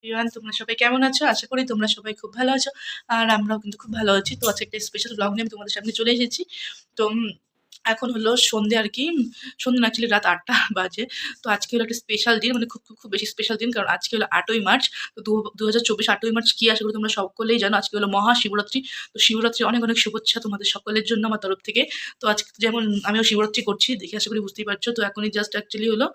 Everyone, তোমরা সবাই কেমন আছো? আশা করি তোমরা সবাই খুব ভালো আছো। আর আমরাও কিন্তু খুব ভালো আছি। তো আজকে একটা স্পেশাল ব্লগ নিয়ে আমি তোমাদের সামনে চলে এসেছি। তো এখন হলো সন্ধ্যে আরকি। সন্ধ্যে না, অ্যাকচুয়ালি রাত ৮টা বাজে। তো আজকে হলো একটা স্পেশাল দিন, মানে খুব বেশি স্পেশাল দিন। কারণ আজকে হলো ৮ই মার্চ। তো ২০২৪ ৮ই মার্চ কি আশা করি তোমরা সকলেই জানো। আজকে হলো মহাশিবরাত্রি। তো শিবরাত্রির অনেক শুভেচ্ছা তোমাদের সকলের জন্য আমার তরফ থেকে। তো আজকে যেমন আমিও শিবরাত্রি করছি, দেখে আশা করি বুঝতেই পারছো। তো এখনই জাস্ট অ্যাকচুয়ালি হলো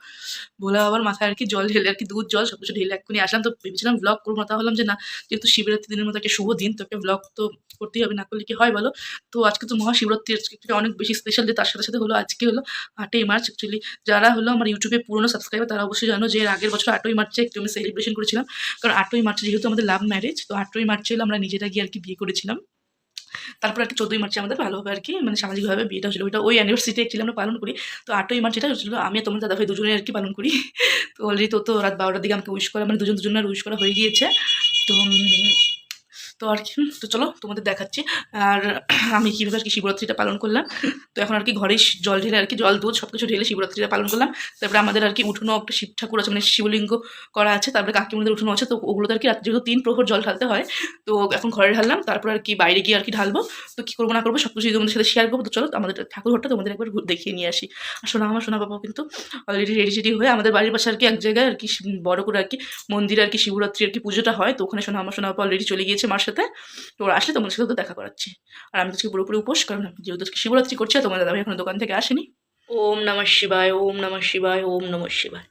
ভোলা বাবার মাথায় আরকি জল ঢেলে আরকি দুধ, জল সবকিছু ঢেলে এক্ষুনি আসলাম। তো ভেবেছিলাম ভ্লগ করবো না, তা ভাবলাম যে না, যেহেতু শিবরাত্রি দিনের মতো একটা শুভ দিন, তো একটা ভ্লগ তো করতেই হবে, না করলে কি হয় বলো? তো আজকে তো মহাশিবরাত্রি, আজকে একটা অনেক বেশি স্পেশাল ডে। তার সাথে হলো আজকে হলো ৮ই মার্চ। অ্যাকচুয়ালি যারা হলো আমার ইউটিউবে পুরনো সাবস্ক্রাইবার তারা অবশ্যই জানো যে এর আগের বছর ৮ই মার্চে একটু আমি সেলিব্রেশন করেছিলাম। কারণ ৮ই মার্চে যেহেতু আমাদের লাভ ম্যারেজ, তো ৮ই মার্চে হলো আমরা নিজেরা গিয়ে আরকি বিয়ে করেছিলাম। তারপর একটা ১৪ই মার্চে আমাদের ভালোভাবে আরকি মানে সামাজিকভাবে বিয়েটা হয়েছিল। ওইটা ওই অ্যানিভার্সারিটা অ্যাকচুয়ালি আমরা পালন করি। তো ৮ই মার্চ যেটা হচ্ছিল আমি আর তোমার দাদাভাই দুজনেই আরকি পালন করি। তো অলরেডি তো রাত ১২টার দিকে আমাকে উইশ করা, মানে দুজনের উইশ করা হয়ে গিয়েছে। তো তো আর কি, তো চলো তোমাদের দেখাচ্ছি। আর আমি কীভাবে আরকি শিবরাত্রিটা পালন করলাম। তো এখন আরকি ঘরেই জল ঢেলে আরকি জল, দুধ সবকিছু ঢেলে শিবরাত্রিটা পালন করলাম। তারপরে আমাদের আরকি উঠোনেও একটা শিব ঠাকুর আছে, মানে শিবলিঙ্গ করা আছে। তারপরে কাকিমাদের উঠোনও আছে। তো ওগুলোতে আরকি রাত্রে যেহেতু ৩ প্রহর জল ঢালতে হয়, তো এখন ঘরে ঢাললাম। তারপর আরকি বাইরে গিয়ে আরকি ঢালবো। তো কী করবো না করবো সবকিছুই তোমাদের সাথে শেয়ার করবো। তো চলো আমাদের ঠাকুর ঘরটা তোমাদের একবার দেখিয়ে নিয়ে আসি। আর আমার সোনা বাবাও কিন্তু অলরেডি রেডি হয়ে আমাদের বাড়ির পাশে আরকি এক জায়গায় আরকি বড় করে আরকি মন্দিরে আরকি শিবরাত্রি আরকি পুজোটা হয়। তো ওখানে আমার সোনা বাবা অলরেডি চলে গিয়েছে মার সাথে। তো ওরা আসলে তোমাদের সাথে তো দেখা করাচ্ছি। আর আমি তো আজকে পুরোপুরি উপোস, কারণ যেহেতু আজকে শিবরাত্রি করছি আর তোমার দাদাভাই এখনো দোকান থেকে আসেনি। ওম নমঃ শিবায়, ওম নমঃ শিবায়, ওম নমঃ শিবায়।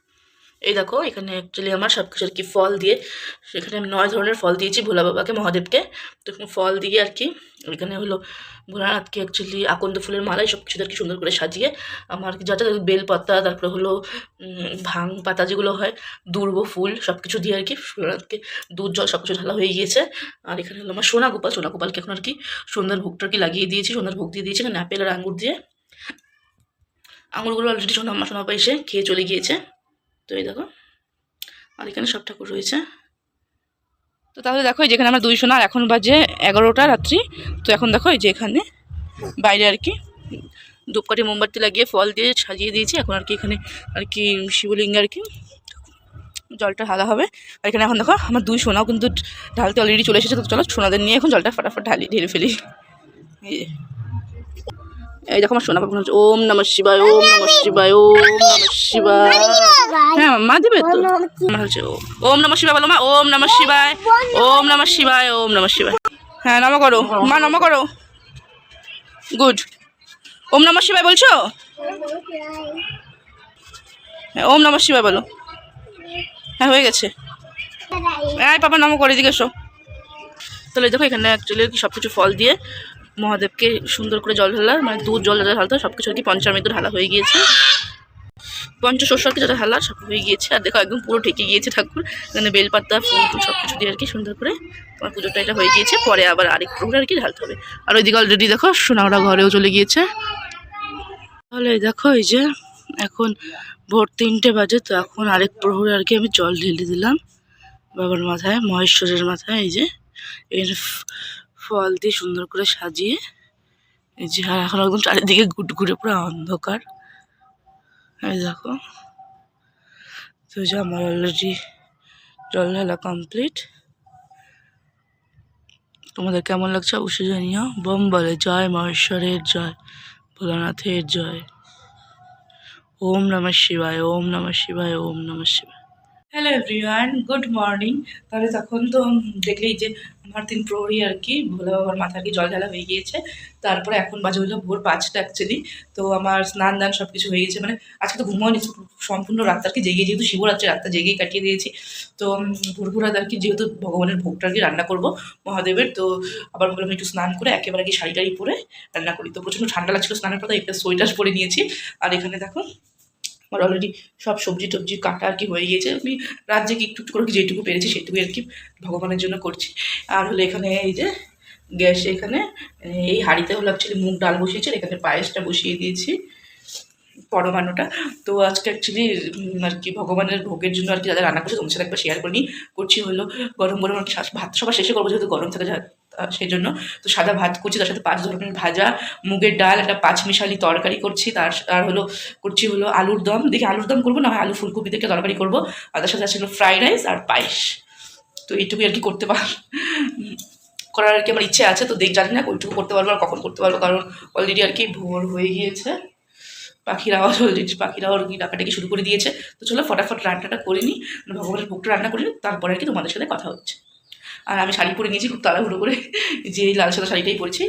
এই দেখো এখানে অ্যাকচুয়ালি আমার সব কিছু আর কি ফল দিয়ে, সেখানে আমি ৯ ধরনের ফল দিয়েছি ভোলা বাবাকে, মহাদেবকে। তো ফল দিয়ে আর কি এখানে হলো ভোলানাথকে অ্যাকচুয়ালি আকন্দ ফুলের মালাই সব কিছু আর কি সুন্দর করে সাজিয়ে আমার যা যা বেলপাতা, তারপরে হলো ভাং পাতা যেগুলো হয়, দুর্ব ফুল সব কিছু দিয়ে আর কি ভোলানাথকে দুধ জল সব কিছু ঢালা হয়ে গিয়েছে। আর এখানে হলো আমার সোনা গোপালকে এখন আর কি সন্ধ্যার ভোগটা আর কি লাগিয়ে দিয়েছি, সন্ধ্যার ভোগ দিয়ে দিয়েছি এখানে আপেল আর আঙুর দিয়ে। আঙুরগুলো অলরেডি সোনা বাবা এসে খেয়ে চলে গিয়েছে। তো এই দেখো, আর এখানে সব ঠাকুর রয়েছে। তো তাহলে দেখো যেখানে আমার ২ সোনা, আর এখন বাজে ১১টা রাত্রি। তো এখন দেখো এই যে এখানে বাইরে আর কি ধূপকাঠি মোমবাতি লাগিয়ে ফল দিয়ে সাজিয়ে দিয়েছি। এখন আর কি এখানে আর কি শিবলিঙ্গে আর কি জলটা ঢালা হবে। আর এখানে এখন দেখো আমার ২ সোনাও কিন্তু ঢালতে অলরেডি চলে এসেছে। তো চলো সোনাদের নিয়ে এখন জলটা ফটাফট ঢেলে ফেলি। এই দেখো আমার সোনা বাবা হচ্ছে ওম নমঃ শিবায়, ওম নমঃ শিবায়, ওম নমঃ শিবায়। হ্যাঁ মা দিবে তো। আমার হচ্ছে ওম নমঃ শিবায় বলো মা, ওম নমঃ শিবায়, ওম নমঃ শিবায়, ওম নমঃ শিবায়। হ্যাঁ নম করো মা, নম করো। গুড। ওম নমঃ শিবায় বলছো? হ্যাঁ ওম নমঃ শিবায় বলো। হ্যাঁ হয়ে গেছে। হ্যাঁ পাপা নম করে দিকে এসো। তাহলে দেখো এখানে অ্যাকচুয়ালি সব কিছু ফল দিয়ে মহাদেবকে সুন্দর করে জল ঢালা, মানে দুধ জল যা ঢালতে সব কিছু আর কি পঞ্চামৃত ঢালা হয়ে গিয়েছে। পঞ্চশস্য আর কি যেটা ঢালা সব হয়ে গিয়েছে। আর দেখো একদম পুরো ঢেকে গিয়েছে ঠাকুর। এখানে বেলপাতা ফুল সব কিছু দিয়ে আর কি সুন্দর করে তোমার পুজোটা এটা হয়ে গিয়েছে। পরে আবার আরেক প্রহর আর কি ঢালতে হবে। আর ওইদিকে অলরেডি দেখো সোনাওরা ঘরেও চলে গিয়েছে। তাহলে দেখো এই যে এখন ভোর ৩টে বাজে। তো এখন আরেক প্রহরে আর কি আমি জল ঢেলে দিলাম বাবার মাথায়, মহেশ্বরের মাথায়। এই যে এর ফল দিয়ে সুন্দর করে সাজিয়ে এই যে, আর এখন একদম চারিদিকে ঘুরে পুরো অন্ধকার। এই দেখো, তো যে আমার অলরেডি জল ঢালা কমপ্লিট। তোমাদের কেমন লাগছে অবশ্যই জানিও। বোম বলে জয় মহেশ্বরের জয়, ভোলানাথের জয়। ওম নমঃ শিবায়, ওম নমঃ শিবায়, ওম নমঃ শিবায়। Hello everyone, good morning. তাহলে তখন তো দেখলেই যে আমার ৩ প্রহরী আর কি ভোলা বাবার মাথা আর কি জল ঢালা হয়ে গিয়েছে। তারপরে এখন বাজে হলো ভোর ৫টা অ্যাকচুয়ালি। তো আমার স্নান দান সব কিছু হয়ে গেছে। মানে আজকে তো ঘুমোয়নি, সম্পূর্ণ রাতটা আর কি জেগে, যেহেতু শিবরাত্রি রাতটা জেগেই কাটিয়ে দিয়েছি। তো ভোর রাত আর কি যেহেতু ভগবানের ভোগটা আর কি রান্না করবো মহাদেবের। তো আবার বললাম একটু স্নান করে একেবারে কি শাড়ি টাড়ি পরে রান্না করি। তো প্রচণ্ড ঠান্ডা লাগছিলো স্নানের পর, একটা সোয়েটার পরে নিয়েছি। আর এখানে দেখো আমার অলরেডি সব সবজি টবজি কাটা আর কি হয়ে গিয়েছে। আমি রাত জেগে একটু করে যেটুকু পেরেছি সেটুকুই আর কি ভগবানের জন্য করছি। আর হলো এখানে এই যে গ্যাসে এখানে এই হাঁড়িতে হলো অ্যাকচুয়ালি মুগ ডাল বসিয়েছে, এখানে পায়েসটা বসিয়ে দিয়েছি পরমাণুটা। তো আজকে অ্যাকচুয়ালি আর কি ভগবানের ভোগের জন্য আর কি যাদের রান্না করছে তোমার সাথে একবার শেয়ার করে নিই। করছি হলো গরম গরম আর কি ভাত সবার শেষে করবো যেহেতু গরম থাকে সেই জন্য। তো সাদা ভাত করছি, তার সাথে ৫ ধরনের ভাজা, মুগের ডাল, একটা ৫ মিশালি তরকারি করছি। তার হলো করছি হলো আলুর দম, দেখি আলুর দম করবো না হয় আলু ফুলকপি থেকে তরকারি করবো। আর তার সাথে আছে হলো ফ্রাইড রাইস আর পায়েস। এইটুকুই আর কি করতে করার আর কি আমার ইচ্ছে আছে। তো জানি না ওইটুকু করতে পারবো আর কখন করতে পারবো, কারণ অলরেডি আর কি ভোর হয়ে গিয়েছে। পাখির আওয়াজ অলরেডি, পাখিরাও আর কি ডাকাটাকি শুরু করে দিয়েছে। তো চলো ফটাফট রান্নাটা করে নিই, ভগবানের ভোগটা রান্না করে নিই, তারপরে আর কি তোমাদের সাথে কথা হচ্ছে। আর আমি শাড়ি পরে নিয়েছি খুব তাড়াহুড়ো করে, যে এই লাল সাদা শাড়িটাই পরেছি।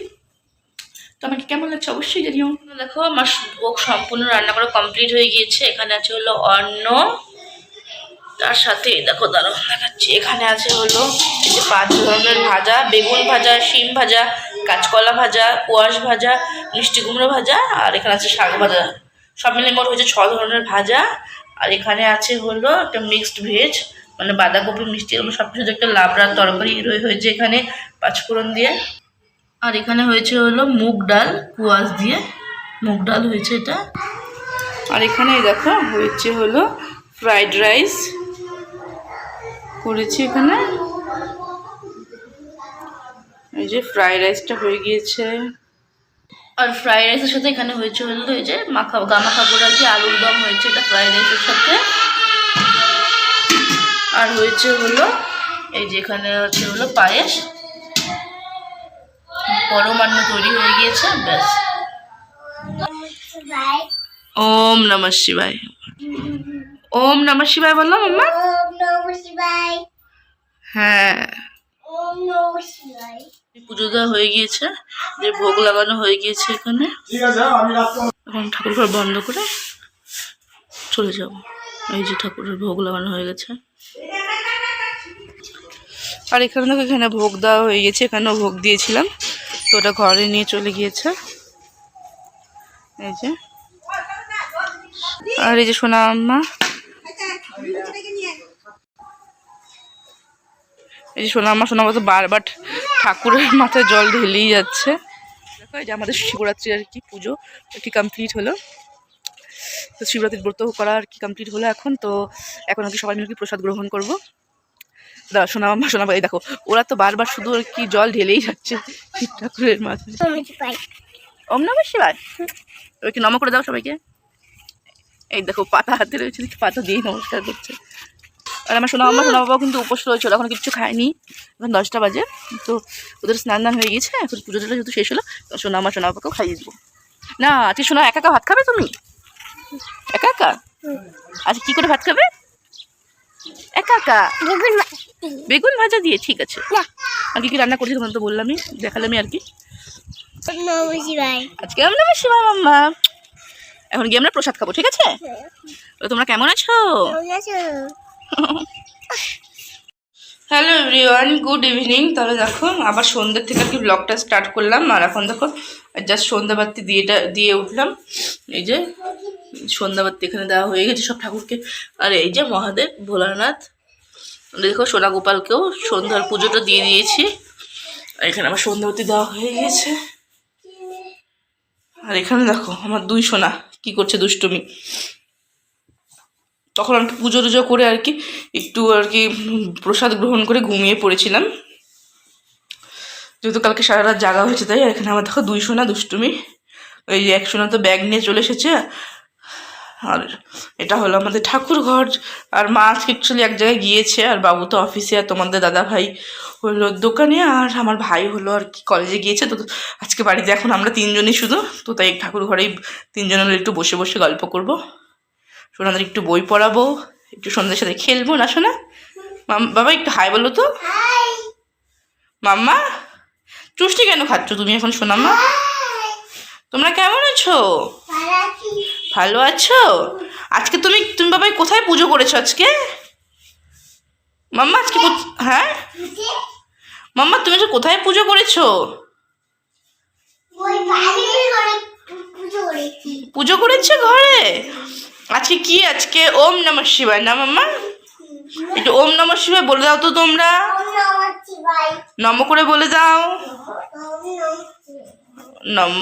তো আমাকে কেমন লাগছে অবশ্যই জানিও। দেখো আমার ভোগ সম্পূর্ণ রান্না করা কমপ্লিট হয়ে গিয়েছে। এখানে আছে হলো অন্ন, তার সাথে দেখো দাঁড়াও দেখাচ্ছি, এখানে আছে হলো এই যে 5 ধরনের ভাজা, বেগুন ভাজা, শিম ভাজা, কাঁচকলা ভাজা, কোয়াশ ভাজা, মিষ্টি কুমড়ো ভাজা, আর এখানে আছে শাক ভাজা। সব মিলে মোট হয়েছে 6 ধরনের ভাজা। আর এখানে আছে হলো একটা মিক্সড ভেজ, মানে বাঁধাকপি মিষ্টি এগুলো সব কিছু একটা লাবড়ার তরকারি হয়েছে এখানে 5 ফোড়ন দিয়ে। আর এখানে হয়েছে হলো মুগ ডাল কুয়াশ দিয়ে, মুগ ডাল হয়েছে এটা। আর এখানে দেখো হয়েছে হলো ফ্রাইড রাইস করেছি এখানে, এই যে ফ্রাইড রাইসটা হয়ে গিয়েছে। আর ফ্রাইড রাইসের সাথে এখানে হয়েছে হলো এই যে গামাখা করে আর কি আলুর দম হয়েছে এটা ফ্রাইড রাইসের সাথে। আর হয়েছে হলো এই যে এখানে হচ্ছে হলো পায়েস, পরমান্ন তৈরি হয়ে গিয়েছে ব্যাস। ওম নমঃ শিবায়, ওম নমঃ শিবায় বললাম মাম্মা। হ্যাঁ পুজো দেওয়া হয়ে গিয়েছে, যে ভোগ লাগানো হয়ে গিয়েছে এখানে। এখন ঠাকুর ঘর বন্ধ করে চলে যাব। এই যে ঠাকুরের ভোগ লাগানো হয়ে গেছে। আর এখানে দেখো এখানে ভোগ দেওয়া হয়ে গেছে, এখানেও ভোগ দিয়েছিলাম, তো ওটা ঘরে নিয়ে চলে গিয়েছে। এই যে আর এই যে সোনা আম্মা, এই যে সোনা আম্মা সোনা বাবা তো বারবার ঠাকুরের মাথায় জল ঢেলেই যাচ্ছে। দেখো এই যে আমাদের শিবরাত্রি আর কি পুজো আর কি কমপ্লিট হলো। তো শিবরাত্রির ব্রত করা আর কি কমপ্লিট হলো এখন। তো এখন আর কি সবাই মিলে কি প্রসাদ গ্রহণ করবো। দাদা সোনা আম্মা সোনা বাবা দেখো ওরা তো বারবার শুধু আর কি জল ঢেলেই যাচ্ছে শিব ঠাকুরের মাথায়। ওম নমঃ শিবায়, ওই কি নম করে দাও সবাইকে। এই দেখো পাতা হাতে রয়েছে, পাতা দিয়েই নমস্কার করছে। আর আমার সোনা আম্মা সোনা বাবাও কিন্তু উপোস রয়েছিল, এখন কিছু খায়নি, এখন 10টা বাজে। তো ওদের স্নান দান হয়ে গেছে, এখন পুজোটা যেহেতু শেষ হলো সোনা আম্মা সোনা বাবাকেও খাইয়ে দেবো। না তুই সোনা একা একা ভাত খাবে তুমি? একা একা? আচ্ছা কী করে ভাত খাবে? একা একা বেগুন ভাজা দিয়ে, ঠিক আছে। আর কি কি রান্না করছি তোমার তো বললামই, দেখালামই আর কি। আজকে ওম নমঃ শিবায় মাম্মা। এখন গিয়ে আমরা প্রসাদ খাবো, ঠিক আছে? তোমরা কেমন আছো? Hello everyone, good evening. তাহলে দেখো আবার সন্ধ্যের থেকে আর কি ব্লগটা স্টার্ট করলাম। আর এখন দেখো জাস্ট সন্ধ্যাবাতি দিয়ে উঠলাম। এই যে সন্ধ্যাবাতি এখানে দেওয়া হয়ে গেছে সব ঠাকুরকে। আর এই যে মহাদেব ভোলানাথ, দেখো সোনা গোপালকেও সন্ধ্যার পুজোটা দিয়ে দিয়েছি। আর এখানে আমার সন্ধ্যাবাতি দেওয়া হয়ে গেছে। আর এখানে দেখো আমার 2 সোনা কি করছে দুষ্টুমি। তখন আর কি পুজো টুজো করে আর কি একটু আর কি প্রসাদ গ্রহণ করে ঘুমিয়ে পড়েছিলাম, যেহেতু কালকে সারা রাত জাগা হয়েছে তাই। আর এখানে আমার দেখো 2 সোনা দুষ্টুমি। ওই যে 1 সোনা তো ব্যাগ নিয়ে চলে এসেছে। আর এটা হলো আমাদের ঠাকুর ঘর। আর মা আজকে অ্যাকচুয়ালি এক জায়গায় গিয়েছে, আর বাবু তো অফিসে, আর তোমাদের দাদা ভাই হলো দোকানে, আর আমার ভাই হলো আর কি কলেজে গিয়েছে। তো আজকে বাড়িতে এখন আমরা 3 জনই শুধু, তো তাই ঠাকুর ঘরেই 3 জনের একটু বসে বসে গল্প করবো, সোনাদের একটু বই পড়াবো, একটু সন্ধ্যের সাথে খেলবো। না শোনা বাবা একটু হাই বলো তো। মাম্মা চুষ্টি কেন খাচ্ছ তুমি এখন সোনাম্মা? তোমরা কেমন আছো? ভালো আছো? আজকে তুমি বাবাই কোথায় পুজো করেছো আজকে মাম্মা? আজকে হ্যাঁ মাম্মা তুমি কোথায় পুজো করেছো? পুজো করেছো ঘরে? আজকে কি? আজকে ওম নমঃ শিবায় না মাম্মা? একটু ওম নমঃ শিবায় বলে দাও তো তোমরা, নম করে বলে দাও নম।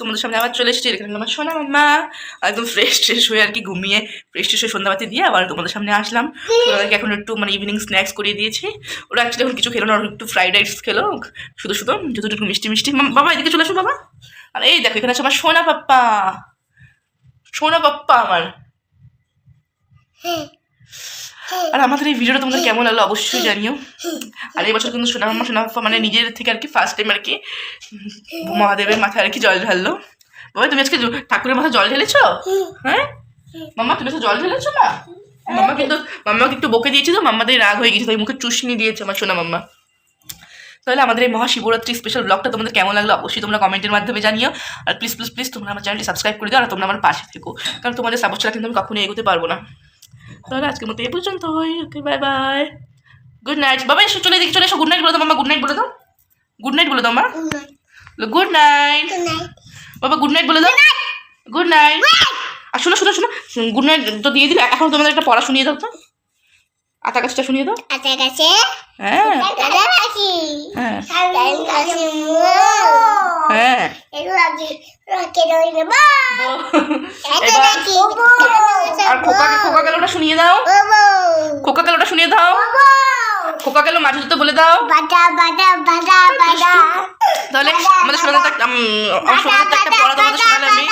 তোমাদের সামনে আবার চলে এসেছি। এখানে আমার সোনা মাম্মা একদম ফ্রেশ হয়ে আর কি ঘুমিয়ে ফ্রেশ হয়ে সন্ধ্যাবাতি দিয়ে আবার তোমাদের সামনে আসলাম। ওদেরকে এখন একটু মানে ইভিনিং স্ন্যাক্স করিয়ে দিয়েছি। ওরা অ্যাকচুয়ালি এখন কিছু খেলো না, ওরা একটু ফ্রাইড রাইস খেলো শুধু যতটুকু মিষ্টি মিষ্টি। বাবা এদিকে চলে আসো বাবা। আর এই দেখো এখানে আছে আমার সোনা পাপ্পা, সোনা পাপ্পা আমার। আর আমাদের এই ভিডিওটা তোমাদের কেমন লাগলো অবশ্যই জানিও। আর এই বছর কিন্তু সোনা আপ্পা মানে নিজের থেকে আর কি ফার্স্ট টাইম আর কি মহাদেবের মাথায় আর কি জল ঢাললো। বাবা তুমি আজকে ঠাকুরের মাথায় জল ঢেলেছো? হ্যাঁ মাম্মা তুমি আজকে জল ঢেলেছো না? মাম্মাকে একটু বকে দিয়েছি তো, মাম্মাদের রাগ হয়ে গেছে, তাই মুখে চুষনি দিয়েছে আমার সোনা মাম্মা। তাহলে আমাদের এই মহাশিবরাত্রি স্পেশাল ব্লগটা তোমাদের কেমন লাগলো অবশ্যই তোমরা কমেন্টের মাধ্যমে জানিও। আর প্লিজ প্লিজ প্লিজ তোমরা আমার চ্যানেলটি সাবস্ক্রাইব করে দাও, আর তোমরা আমার পাশে থেকো, কারণ তোমাদের সাপোর্ট ছাড়া কিন্তু আমি কখনোই এগোতে পারবো না। তাহলে আজকের মতো এই পর্যন্ত, okay bye bye, good night. বাবা এসো, চলে এসো, গুড নাইট বলে দাও মাম্মা, গুড নাইট বলে দাও, গুড নাইট বলে দাও মা, গুড নাইট বাবা, গুড নাইট বলে দাও, গুড নাইট। আর শোনো গুড নাইট তো দিয়ে দিলে, এখন তোমাদের একটা পড়া শুনিয়ে দাও তো, আতা গাছটা শুনিয়ে দাও। আতা গাছে হ্যাঁ আতা গাছে হ্যাঁ তাল গাছে হ্যাঁ রকি রকি রইলে বা এবার আর খোকা গেলটা শুনিয়ে দাও, খোকা গেলটা শুনিয়ে দাও, খোকা গেল মাঝে তো বলে দাও। বাদা বাদা বাদা বাদা তাহলে আমাদের সোনাদের একটা পড়া তোমাদের শোনালে আমি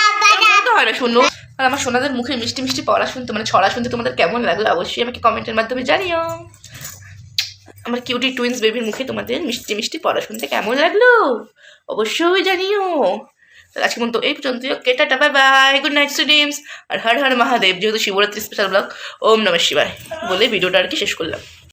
বলতে হয় না শুনলো। আর আমার সোনাদের মুখে মিষ্টি মিষ্টি পড়া শুনতে মানে ছড়া শুনতে তোমাদের কেমন লাগলো অবশ্যই আমাকে কমেন্টের মাধ্যমে জানিও। আমার কিউটি টুইন্স বেবির মুখে তোমাদের মিষ্টি মিষ্টি পড়া শুনতে কেমন লাগলো অবশ্যই জানিও। আজকে মতো এই পর্যন্ত, tata bye bye, good night students. আর হর হর মহাদেব, যেহেতু শিবরাত্রি স্পেশাল ব্লগ ওম নমঃ শিবায় বলে ভিডিওটা আর কি শেষ করলাম।